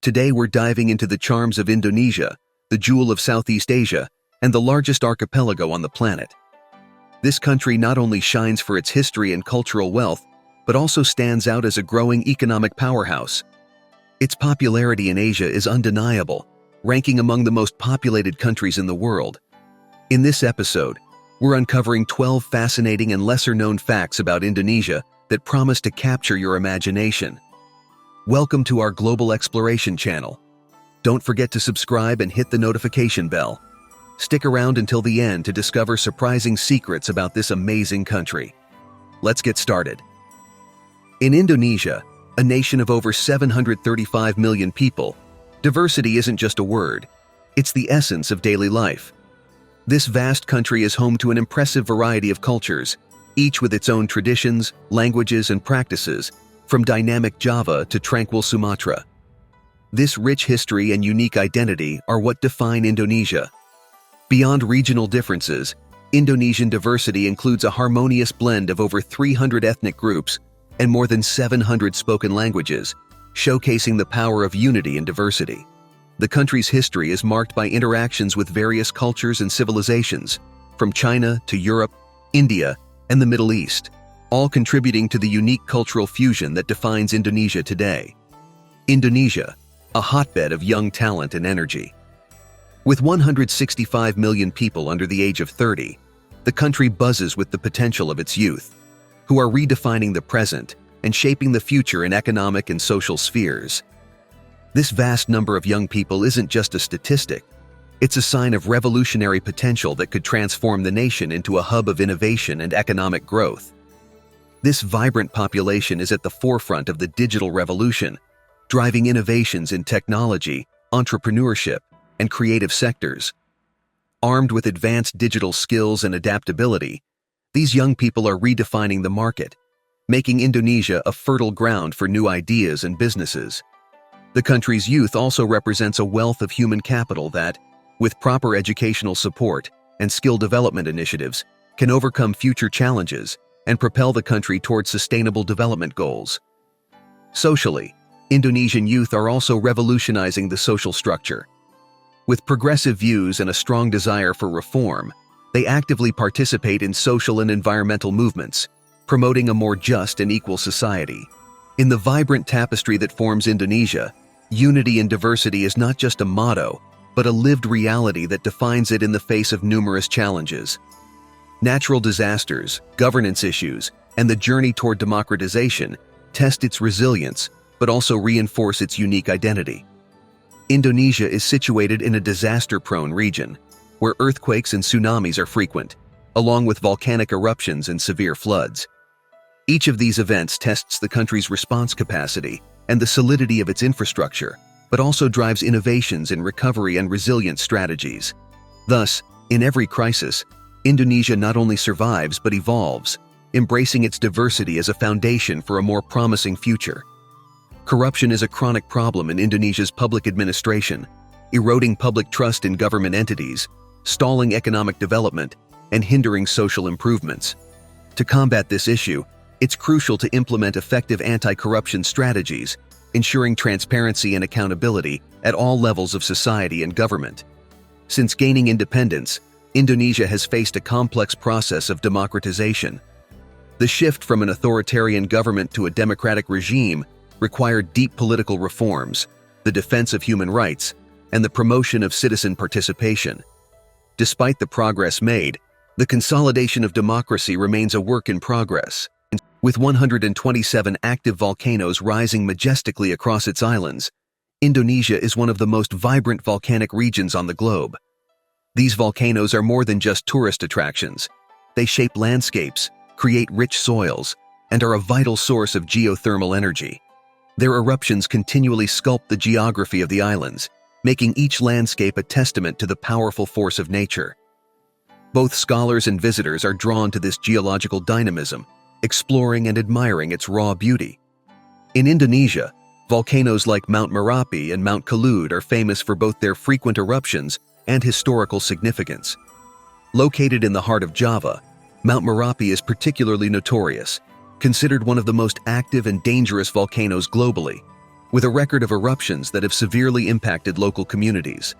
Today we're diving into the charms of Indonesia, the jewel of Southeast Asia, and the largest archipelago on the planet. This country not only shines for its history and cultural wealth, but also stands out as a growing economic powerhouse. Its popularity in Asia is undeniable, ranking among the most populated countries in the world. In this episode, we're uncovering 12 fascinating and lesser-known facts about Indonesia that promise to capture your imagination. Welcome to our Global Exploration channel. Don't forget to subscribe and hit the notification bell. Stick around until the end to discover surprising secrets about this amazing country. Let's get started. In Indonesia, a nation of over 735 million people, diversity isn't just a word, it's the essence of daily life. This vast country is home to an impressive variety of cultures, each with its own traditions, languages, and practices, from dynamic Java to tranquil Sumatra. This rich history and unique identity are what define Indonesia. Beyond regional differences, Indonesian diversity includes a harmonious blend of over 300 ethnic groups and more than 700 spoken languages, showcasing the power of unity and diversity. The country's history is marked by interactions with various cultures and civilizations, from China to Europe, India, and the Middle East, all contributing to the unique cultural fusion that defines Indonesia today. Indonesia, a hotbed of young talent and energy. With 165 million people under the age of 30, the country buzzes with the potential of its youth, who are redefining the present and shaping the future in economic and social spheres. This vast number of young people isn't just a statistic, it's a sign of revolutionary potential that could transform the nation into a hub of innovation and economic growth. This vibrant population is at the forefront of the digital revolution, driving innovations in technology, entrepreneurship, and creative sectors. Armed with advanced digital skills and adaptability, these young people are redefining the market, making Indonesia a fertile ground for new ideas and businesses. The country's youth also represents a wealth of human capital that, with proper educational support and skill development initiatives, can overcome future challenges and propel the country towards sustainable development goals. Socially, Indonesian youth are also revolutionizing the social structure. With progressive views and a strong desire for reform, they actively participate in social and environmental movements, promoting a more just and equal society. In the vibrant tapestry that forms Indonesia, unity and diversity is not just a motto, but a lived reality that defines it in the face of numerous challenges. Natural disasters, governance issues, and the journey toward democratization test its resilience, but also reinforce its unique identity. Indonesia is situated in a disaster-prone region, where earthquakes and tsunamis are frequent, along with volcanic eruptions and severe floods. Each of these events tests the country's response capacity and the solidity of its infrastructure, but also drives innovations in recovery and resilience strategies. Thus, in every crisis, Indonesia not only survives but evolves, embracing its diversity as a foundation for a more promising future. Corruption is a chronic problem in Indonesia's public administration, eroding public trust in government entities, stalling economic development, and hindering social improvements. To combat this issue, it's crucial to implement effective anti-corruption strategies, ensuring transparency and accountability at all levels of society and government. Since gaining independence, Indonesia has faced a complex process of democratization. The shift from an authoritarian government to a democratic regime required deep political reforms, the defense of human rights, and the promotion of citizen participation. Despite the progress made, the consolidation of democracy remains a work in progress. With 127 active volcanoes rising majestically across its islands, Indonesia is one of the most vibrant volcanic regions on the globe. These volcanoes are more than just tourist attractions. They shape landscapes, create rich soils, and are a vital source of geothermal energy. Their eruptions continually sculpt the geography of the islands, making each landscape a testament to the powerful force of nature. Both scholars and visitors are drawn to this geological dynamism, exploring and admiring its raw beauty. In Indonesia, volcanoes like Mount Merapi and Mount Kelud are famous for both their frequent eruptions and historical significance. Located in the heart of Java, Mount Merapi is particularly notorious, considered one of the most active and dangerous volcanoes globally. with a record of eruptions that have severely impacted local communities.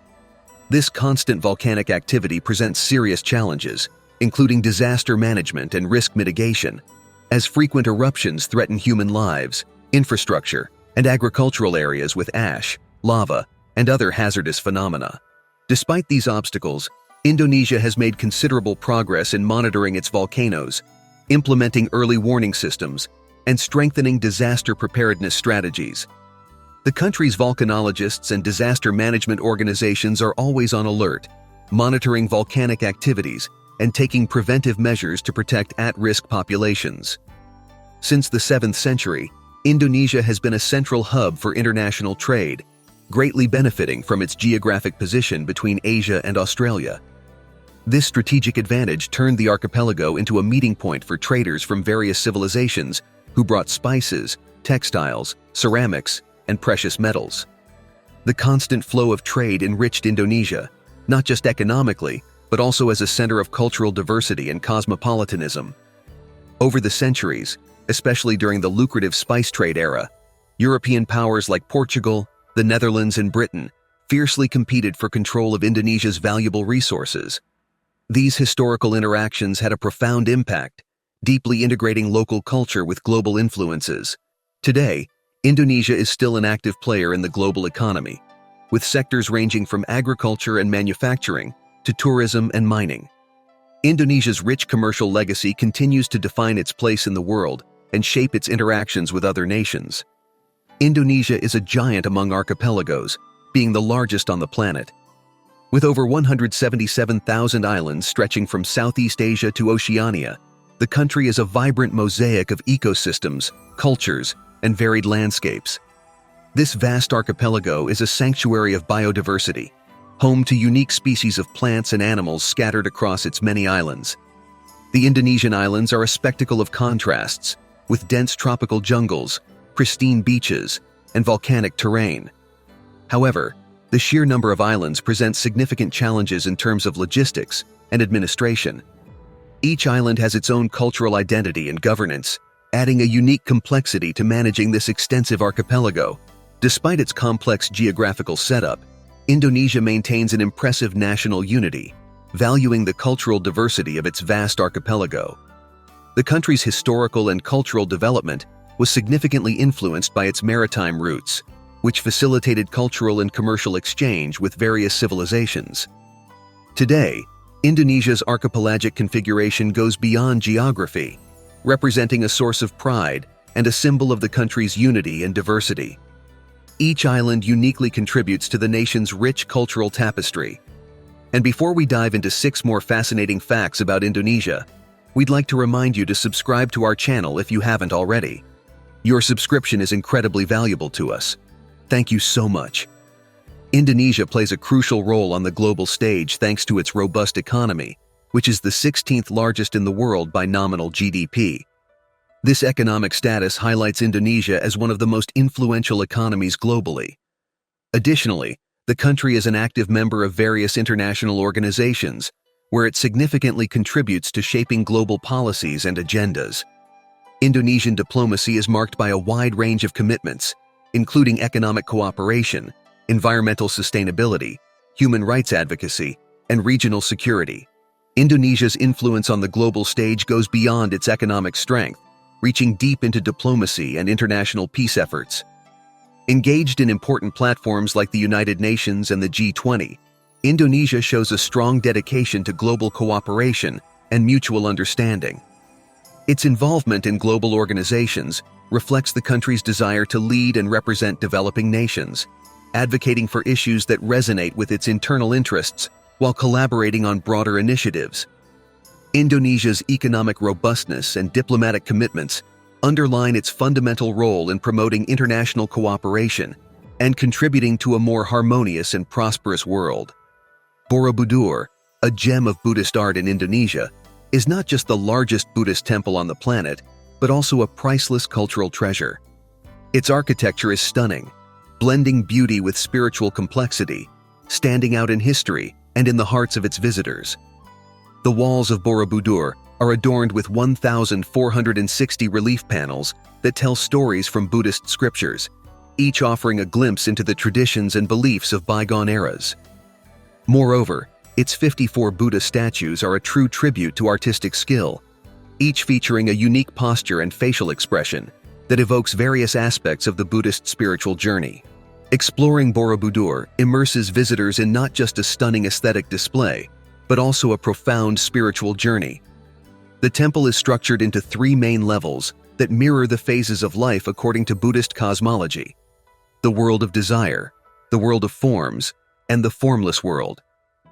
This constant volcanic activity presents serious challenges, including disaster management and risk mitigation, as frequent eruptions threaten human lives, infrastructure, and agricultural areas with ash, lava, and other hazardous phenomena. Despite these obstacles, Indonesia has made considerable progress in monitoring its volcanoes, implementing early warning systems, and strengthening disaster preparedness strategies. The country's volcanologists and disaster management organizations are always on alert, monitoring volcanic activities and taking preventive measures to protect at-risk populations. Since the 7th century, Indonesia has been a central hub for international trade, greatly benefiting from its geographic position between Asia and Australia. This strategic advantage turned the archipelago into a meeting point for traders from various civilizations who brought spices, textiles, ceramics, and precious metals. The constant flow of trade enriched Indonesia, not just economically, but also as a center of cultural diversity and cosmopolitanism. Over the centuries, especially during the lucrative spice trade era, European powers like Portugal, the Netherlands, and Britain fiercely competed for control of Indonesia's valuable resources. These historical interactions had a profound impact, deeply integrating local culture with global influences. Today, Indonesia is still an active player in the global economy, with sectors ranging from agriculture and manufacturing to tourism and mining. Indonesia's rich commercial legacy continues to define its place in the world and shape its interactions with other nations. Indonesia is a giant among archipelagos, being the largest on the planet. With over 177,000 islands stretching from Southeast Asia to Oceania, the country is a vibrant mosaic of ecosystems, cultures, and varied landscapes. This vast archipelago is a sanctuary of biodiversity, home to unique species of plants and animals scattered across its many islands. The Indonesian islands are a spectacle of contrasts, with dense tropical jungles, pristine beaches, and volcanic terrain. However, the sheer number of islands presents significant challenges in terms of logistics and administration. Each island has its own cultural identity and governance, adding a unique complexity to managing this extensive archipelago. Despite its complex geographical setup, Indonesia maintains an impressive national unity, valuing the cultural diversity of its vast archipelago. The country's historical and cultural development was significantly influenced by its maritime routes, which facilitated cultural and commercial exchange with various civilizations. Today, Indonesia's archipelagic configuration goes beyond geography, representing a source of pride and a symbol of the country's unity and diversity. Each island uniquely contributes to the nation's rich cultural tapestry. And before we dive into 6 more fascinating facts about Indonesia, we'd like to remind you to subscribe to our channel if you haven't already. Your subscription is incredibly valuable to us. Thank you so much. Indonesia plays a crucial role on the global stage thanks to its robust economy, which is the 16th largest in the world by nominal GDP. This economic status highlights Indonesia as one of the most influential economies globally. Additionally, the country is an active member of various international organizations, where it significantly contributes to shaping global policies and agendas. Indonesian diplomacy is marked by a wide range of commitments, including economic cooperation, environmental sustainability, human rights advocacy, and regional security. Indonesia's influence on the global stage goes beyond its economic strength, reaching deep into diplomacy and international peace efforts. Engaged in important platforms like the United Nations and the G20, Indonesia shows a strong dedication to global cooperation and mutual understanding. Its involvement in global organizations reflects the country's desire to lead and represent developing nations, advocating for issues that resonate with its internal interests while collaborating on broader initiatives. Indonesia's economic robustness and diplomatic commitments underline its fundamental role in promoting international cooperation and contributing to a more harmonious and prosperous world. Borobudur, a gem of Buddhist art in Indonesia, is not just the largest Buddhist temple on the planet, but also a priceless cultural treasure. Its architecture is stunning, blending beauty with spiritual complexity, standing out in history and in the hearts of its visitors. The walls of Borobudur are adorned with 1,460 relief panels that tell stories from Buddhist scriptures, each offering a glimpse into the traditions and beliefs of bygone eras. Moreover, its 54 Buddha statues are a true tribute to artistic skill, each featuring a unique posture and facial expression that evokes various aspects of the Buddhist spiritual journey. Exploring Borobudur immerses visitors in not just a stunning aesthetic display, but also a profound spiritual journey. The temple is structured into 3 main levels that mirror the phases of life according to Buddhist cosmology: the world of desire, the world of forms, and the formless world,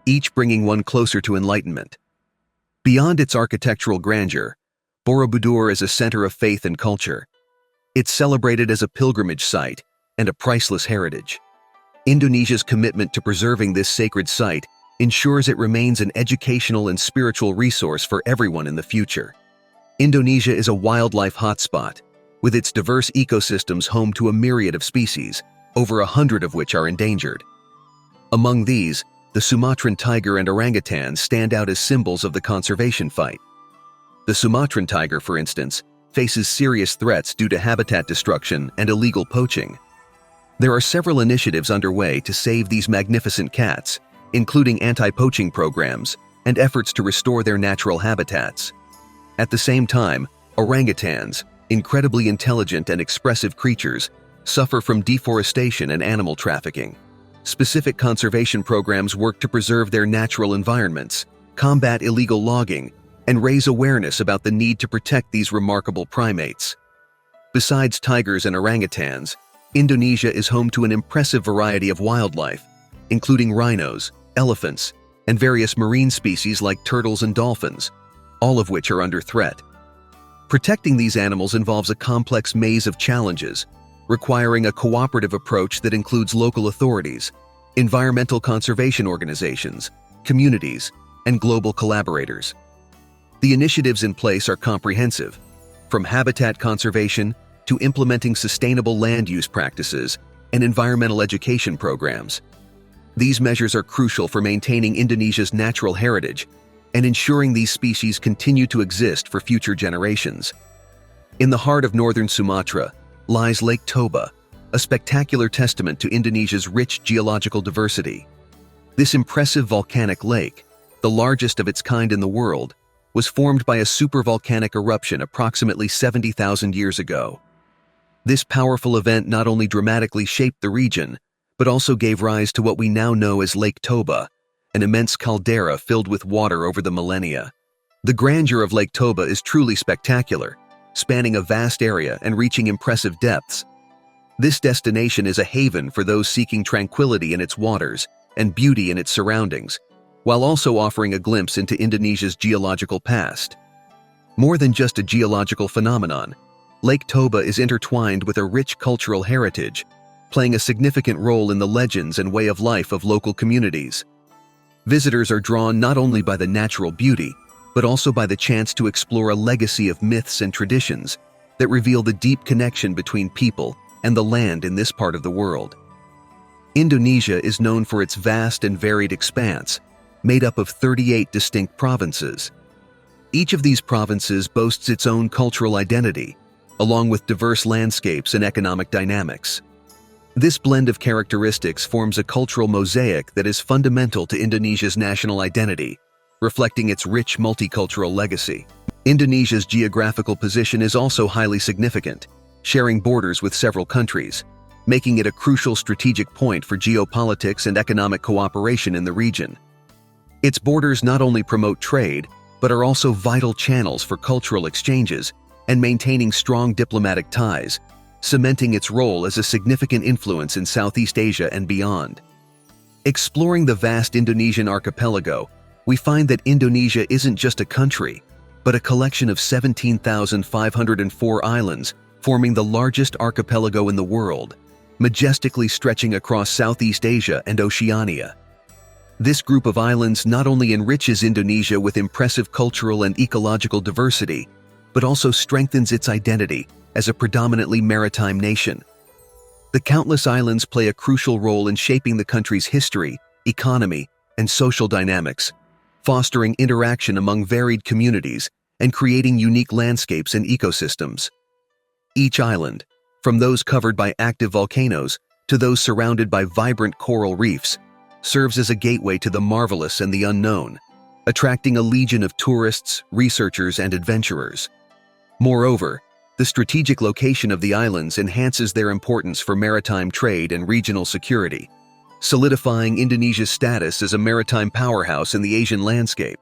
each bringing one closer to enlightenment. Beyond its architectural grandeur, Borobudur is a center of faith and culture. It's celebrated as a pilgrimage site and a priceless heritage. Indonesia's commitment to preserving this sacred site ensures it remains an educational and spiritual resource for everyone in the future. Indonesia is a wildlife hotspot, with its diverse ecosystems home to a myriad of species, over 100 of which are endangered. Among these, the Sumatran tiger and orangutans stand out as symbols of the conservation fight. The Sumatran tiger, for instance, faces serious threats due to habitat destruction and illegal poaching. There are several initiatives underway to save these magnificent cats, including anti-poaching programs and efforts to restore their natural habitats. At the same time, orangutans, incredibly intelligent and expressive creatures, suffer from deforestation and animal trafficking. Specific conservation programs work to preserve their natural environments, combat illegal logging, and raise awareness about the need to protect these remarkable primates. Besides tigers and orangutans, Indonesia is home to an impressive variety of wildlife, including rhinos, elephants, and various marine species like turtles and dolphins, all of which are under threat. Protecting these animals involves a complex maze of challenges, requiring a cooperative approach that includes local authorities, environmental conservation organizations, communities, and global collaborators. The initiatives in place are comprehensive, from habitat conservation to implementing sustainable land use practices and environmental education programs. These measures are crucial for maintaining Indonesia's natural heritage and ensuring these species continue to exist for future generations. In the heart of northern Sumatra lies Lake Toba, a spectacular testament to Indonesia's rich geological diversity. This impressive volcanic lake, the largest of its kind in the world, was formed by a supervolcanic eruption approximately 70,000 years ago. This powerful event not only dramatically shaped the region, but also gave rise to what we now know as Lake Toba, an immense caldera filled with water over the millennia. The grandeur of Lake Toba is truly spectacular, spanning a vast area and reaching impressive depths. This destination is a haven for those seeking tranquility in its waters and beauty in its surroundings, while also offering a glimpse into Indonesia's geological past. More than just a geological phenomenon, Lake Toba is intertwined with a rich cultural heritage, playing a significant role in the legends and way of life of local communities. Visitors are drawn not only by the natural beauty, but also by the chance to explore a legacy of myths and traditions that reveal the deep connection between people and the land in this part of the world. Indonesia is known for its vast and varied expanse, made up of 38 distinct provinces. Each of these provinces boasts its own cultural identity, along with diverse landscapes and economic dynamics. This blend of characteristics forms a cultural mosaic that is fundamental to Indonesia's national identity, reflecting its rich multicultural legacy. Indonesia's geographical position is also highly significant, sharing borders with several countries, making it a crucial strategic point for geopolitics and economic cooperation in the region. Its borders not only promote trade, but are also vital channels for cultural exchanges and maintaining strong diplomatic ties, cementing its role as a significant influence in Southeast Asia and beyond. Exploring the vast Indonesian archipelago, we find that Indonesia isn't just a country, but a collection of 17,504 islands forming the largest archipelago in the world, majestically stretching across Southeast Asia and Oceania. This group of islands not only enriches Indonesia with impressive cultural and ecological diversity, but also strengthens its identity as a predominantly maritime nation. The countless islands play a crucial role in shaping the country's history, economy, and social dynamics, fostering interaction among varied communities and creating unique landscapes and ecosystems. Each island, from those covered by active volcanoes to those surrounded by vibrant coral reefs, serves as a gateway to the marvelous and the unknown, attracting a legion of tourists, researchers, and adventurers. Moreover, the strategic location of the islands enhances their importance for maritime trade and regional security, solidifying Indonesia's status as a maritime powerhouse in the Asian landscape.